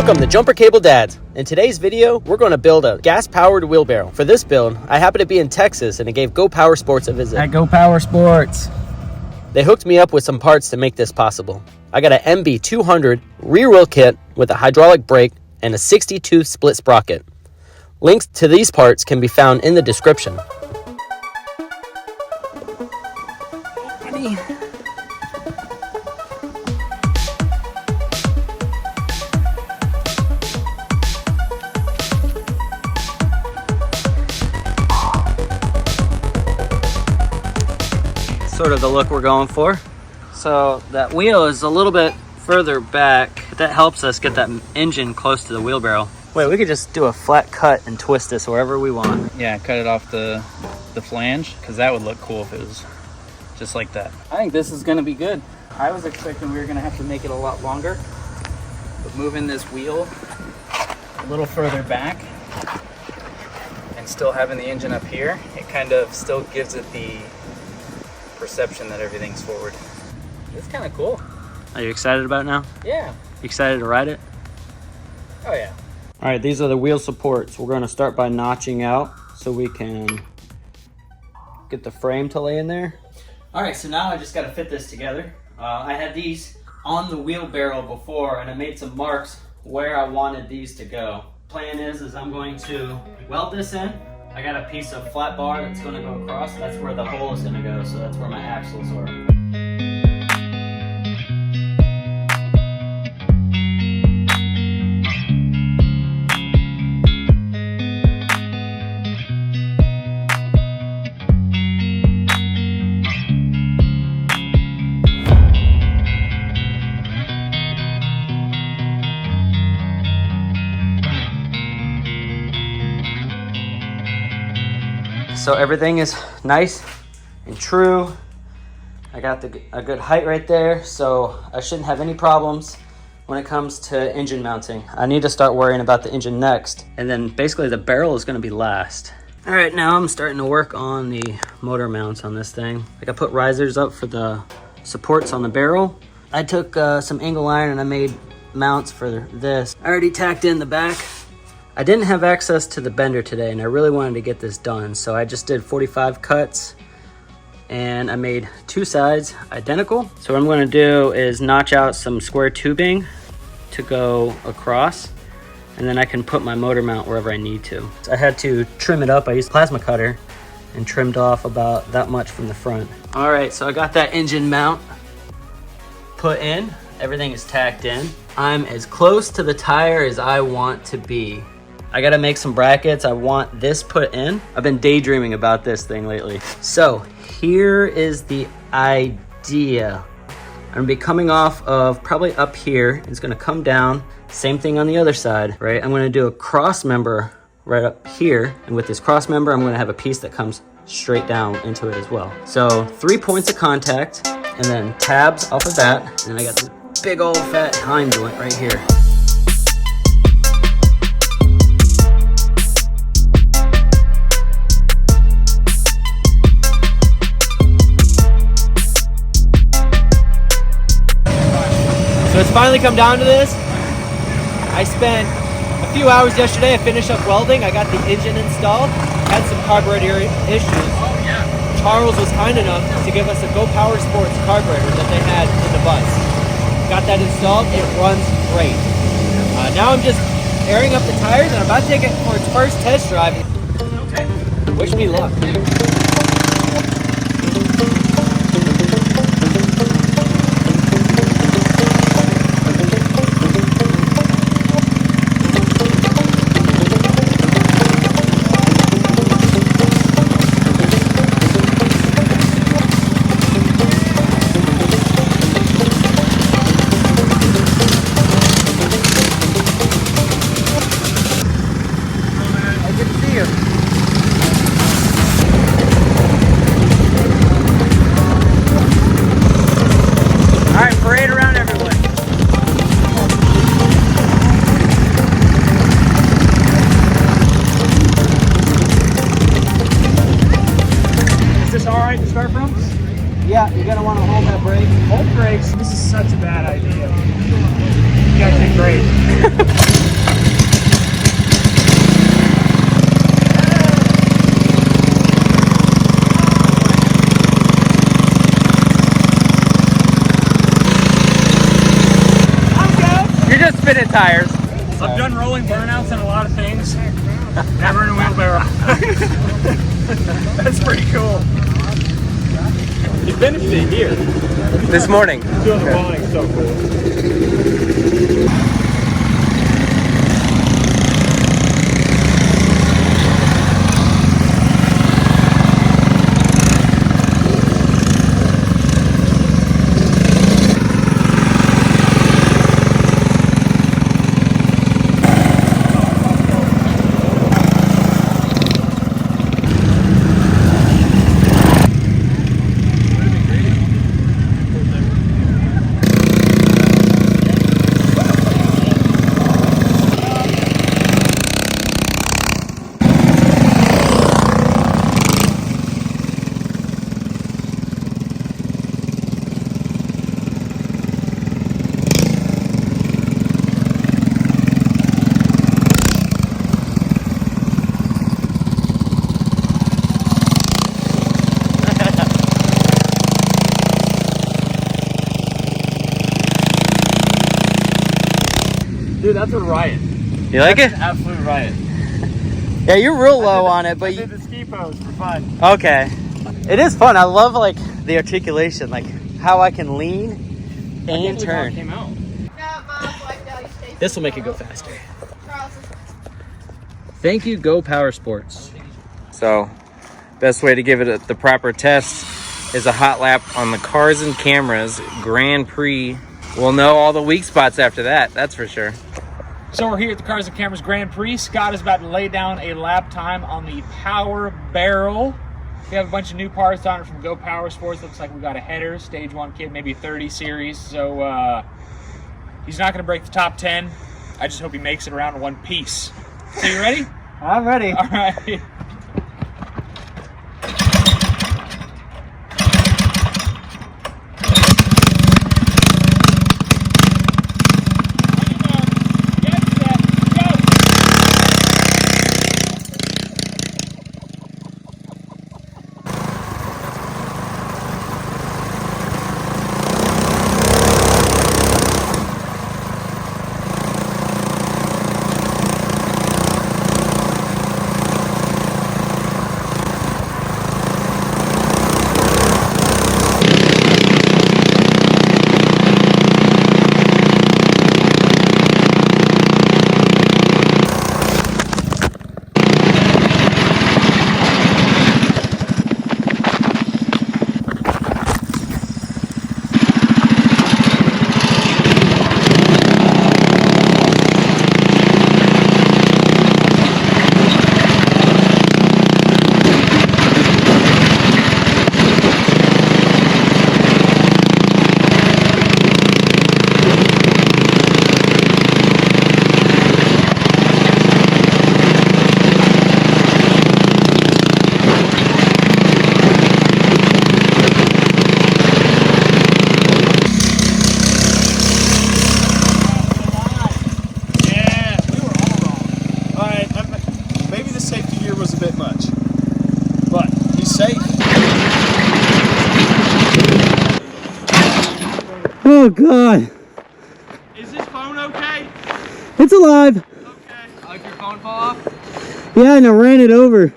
Welcome to Jumper Cable Dads. In today's video, we're going to build a gas-powered wheelbarrow. For this build, I happen to be in Texas and I gave Go Power Sports a visit. At Go Power Sports. They hooked me up with some parts to make this possible. I got an MB200 rear wheel kit with a hydraulic brake and a 62 split sprocket. Links to these parts can be found in the description. Sort of the look we're going for. So that wheel is a little bit further back. That helps us get that engine close to the wheelbarrow. Wait, we could just do a flat cut and twist this wherever we want. Yeah, cut it off the flange, because that would look cool if it was just like that. I think this is gonna be good. I was expecting we were gonna have to make it a lot longer, but moving this wheel a little further back and still having the engine up here, it kind of still gives it the perception that everything's forward. It's kind of cool. Are you excited about it now? Yeah. You excited to ride it? Oh yeah. All right, these are the wheel supports. We're going to start by notching out so we can get the frame to lay in there. All right, so now I just got to fit this together. I had these on the wheelbarrow before and I made some marks where I wanted these to go. Plan is I'm going to weld this in. I got a piece of flat bar that's going to go across. That's where the hole is going to go, so that's where my axles are. So everything is nice and true. I got a good height right there, so I shouldn't have any problems when it comes to engine mounting. I need to start worrying about the engine next, and then basically the barrel is gonna be last. All right, now I'm starting to work on the motor mounts on this thing. Like I put risers up for the supports on the barrel. I took some angle iron and I made mounts for this. I already tacked in the back. I didn't have access to the bender today and I really wanted to get this done, so I just did 45 cuts and I made two sides identical. So what I'm going to do is notch out some square tubing to go across, and then I can put my motor mount wherever I need to. So I had to trim it up. I used a plasma cutter and trimmed off about that much from the front. All right, so I got that engine mount put in. Everything is tacked in. I'm as close to the tire as I want to be. I gotta make some brackets. I want this put in. I've been daydreaming about this thing lately. So here is the idea. I'm gonna be coming off of probably up here. It's gonna come down. Same thing on the other side, right? I'm gonna do a cross member right up here. And with this cross member, I'm gonna have a piece that comes straight down into it as well. So 3 points of contact and then tabs off of that. And I got this big old fat time joint right here. So it's finally come down to this. I spent a few hours yesterday. I finished up welding. I got the engine installed. Had some carburetor issues. Oh yeah. Charles was kind enough to give us a Go Power Sports carburetor that they had in the bus. Got that installed. It runs great. Now I'm just airing up the tires and I'm about to take it for its first test drive. Okay. Wish me luck. Yeah, you're gonna want to hold that brake. Hold brakes. This is such a bad idea. You guys did great. You're just spinning tires. I've done rolling burnouts and a lot of things. Never in a wheelbarrow. That's pretty cool. You finished it here. This morning. Doing the rolling is so cool. Dude, that's a riot. You like it? Absolute riot. Yeah, you're real low on it, but I you... did the ski pose for fun. Okay. It is fun. I love like the articulation, like how I can lean and turn. Came out. This will make it go faster. Thank you, Go Power Sports. So, best way to give it the proper test is a hot lap on the Cars and Cameras Grand Prix. We'll know all the weak spots after that, that's for sure. So we're here at the Cars and Cameras Grand Prix. Scott is about to lay down a lap time on the Power Barrel. We have a bunch of new parts on it from Go Power Sports. Looks like we got a header, stage 1 kit, maybe 30 series. So he's not going to break the top 10. I just hope he makes it around in one piece. So you ready? I'm ready. All right. Oh God. Is this phone okay? It's alive. Okay. Like your phone fall off? Yeah, and I ran it over.